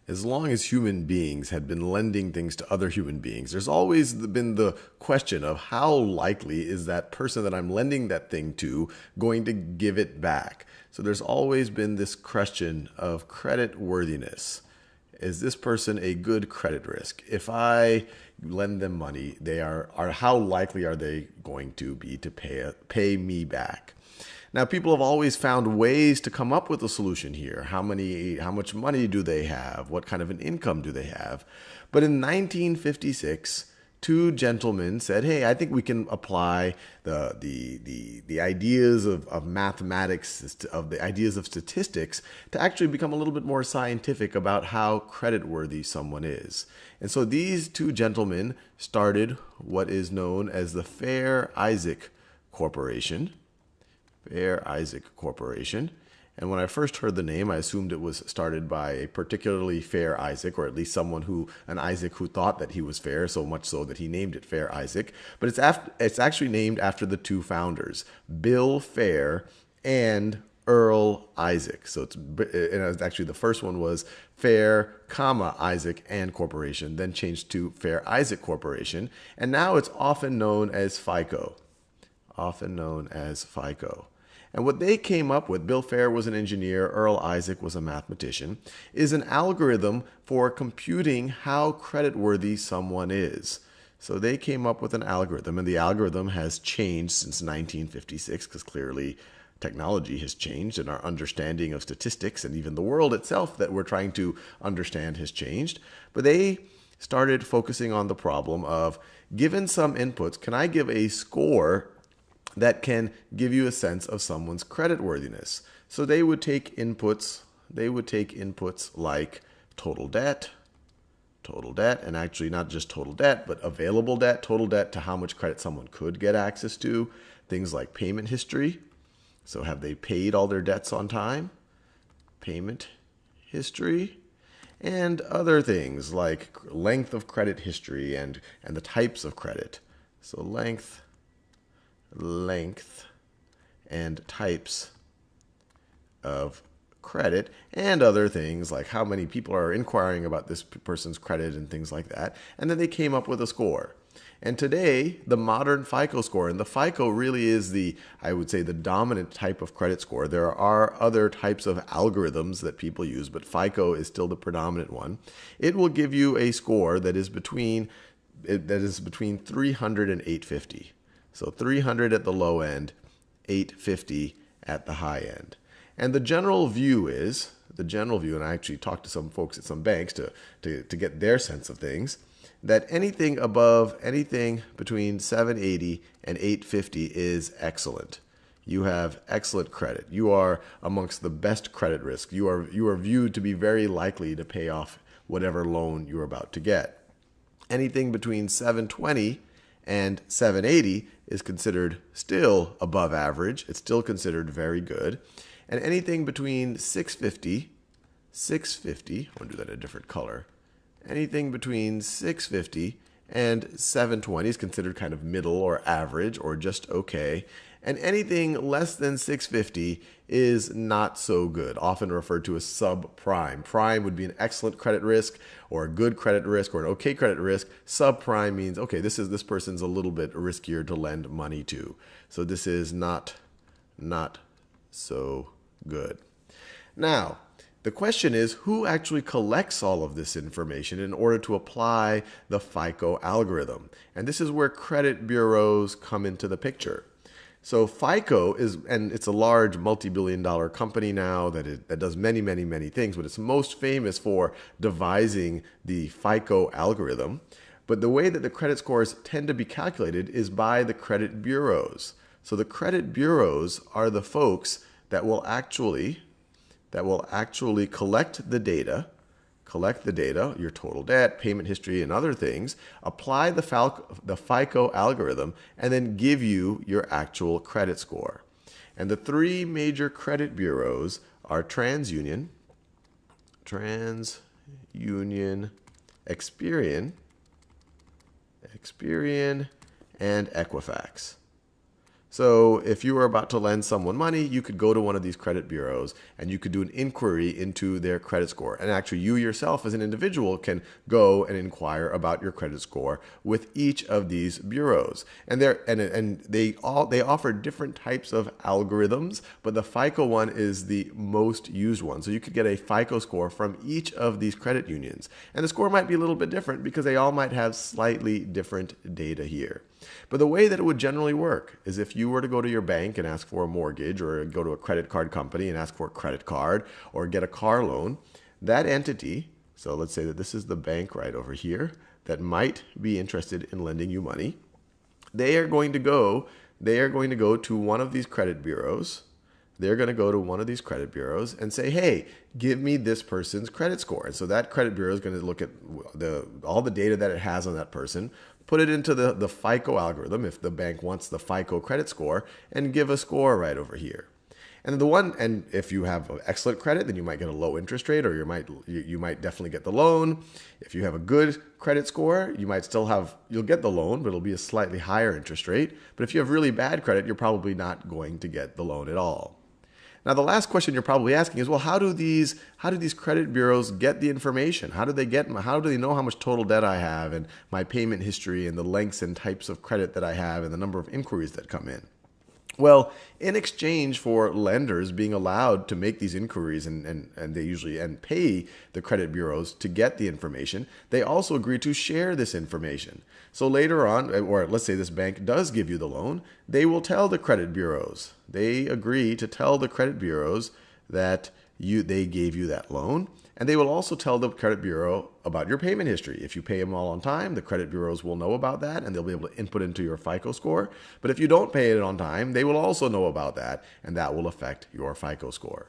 as long as human beings had been lending things to other human beings, there's always been the question of how likely is that person that I'm lending that thing to going to give it back. So there's always been this question of credit worthiness. Is this person a good credit risk? If I lend them money, they are how likely are they going to be to pay me back? Now, people have always found ways to come up with a solution here. How much money do they have? What kind of an income do they have? But in 1956, two gentlemen said, "Hey, I think we can apply the ideas of mathematics, of the ideas of statistics, to actually become a little bit more scientific about how creditworthy someone is." And so these two gentlemen started what is known as the Fair Isaac Corporation. Fair Isaac Corporation. And when I first heard the name, I assumed it was started by a particularly fair Isaac, or at least an Isaac who thought that he was fair, so much so that he named it Fair Isaac. But it's actually named after the two founders, Bill Fair and Earl Isaac. So it's actually, the first one was Fair, Isaac and Corporation, then changed to Fair Isaac Corporation, and now it's often known as FICO. And what they came up with, Bill Fair was an engineer, Earl Isaac was a mathematician, is an algorithm for computing how creditworthy someone is. So they came up with an algorithm, and the algorithm has changed since 1956, because clearly technology has changed and our understanding of statistics and even the world itself that we're trying to understand has changed. But they started focusing on the problem of, given some inputs, can I give a score that can give you a sense of someone's creditworthiness? So they would take inputs like total debt, and actually not just total debt, but available debt, total debt to how much credit someone could get access to, things like payment history. So have they paid all their debts on time? Payment history. And other things like length of credit history and the types of credit. So length, and types of credit, and other things like how many people are inquiring about this person's credit and things like that. And then they came up with a score. And today, the modern FICO score, and the FICO really is I would say, the dominant type of credit score. There are other types of algorithms that people use, but FICO is still the predominant one. It will give you a score that is between 300 and 850. So 300 at the low end, 850 at the high end. And the general view, and I actually talked to some folks at some banks to get their sense of things, that anything between 780 and 850 is excellent. You have excellent credit. You are amongst the best credit risk. You are viewed to be very likely to pay off whatever loan you're about to get. Anything between 720 and 780 is considered still above average. It's still considered very good. And anything between 650, I want to do that in a different color. Anything between 650 and 720 is considered kind of middle or average or just okay. And anything less than 650 is not so good, often referred to as subprime. Prime would be an excellent credit risk or a good credit risk or an okay credit risk. Subprime means, okay, this person's a little bit riskier to lend money to. So this is not so good. Now, the question is, who actually collects all of this information in order to apply the FICO algorithm? And this is where credit bureaus come into the picture. So FICO it's a large multi-billion-dollar company now that does many, many, many things, but it's most famous for devising the FICO algorithm. But the way that the credit scores tend to be calculated is by the credit bureaus. So the credit bureaus are the folks that will actually collect the data, your total debt, payment history, and other things, apply the FICO algorithm, and then give you your actual credit score. And the three major credit bureaus are TransUnion, Experian, and Equifax. So if you were about to lend someone money, you could go to one of these credit bureaus and you could do an inquiry into their credit score. And actually you yourself as an individual can go and inquire about your credit score with each of these bureaus. And they offer different types of algorithms, but the FICO one is the most used one. So you could get a FICO score from each of these credit unions. And the score might be a little bit different because they all might have slightly different data here. But the way that it would generally work is if you were to go to your bank and ask for a mortgage, or go to a credit card company and ask for a credit card, or get a car loan, that entity, so let's say that this is the bank right over here that might be interested in lending you money, they are going to go to one of these credit bureaus. They're going to go to one of these credit bureaus and say, hey, give me this person's credit score. And so that credit bureau is going to look at all the data that it has on that person, put it into the FICO algorithm if the bank wants the FICO credit score, and give a score right over here. And if you have excellent credit, then you might get a low interest rate, or you might definitely get the loan. If you have a good credit score, you'll get the loan, but it'll be a slightly higher interest rate. But if you have really bad credit, you're probably not going to get the loan at all. Now, the last question you're probably asking is, well, how do these credit bureaus get the information? How do they know how much total debt I have, and my payment history, and the lengths and types of credit that I have, and the number of inquiries that come in? Well, in exchange for lenders being allowed to make these inquiries and pay the credit bureaus to get the information, they also agree to share this information. So later on, or let's say this bank does give you the loan, they will tell the credit bureaus. They agree to tell the credit bureaus that they gave you that loan. And they will also tell the credit bureau about your payment history. If you pay them all on time, the credit bureaus will know about that, and they'll be able to input into your FICO score. But if you don't pay it on time, they will also know about that, and that will affect your FICO score.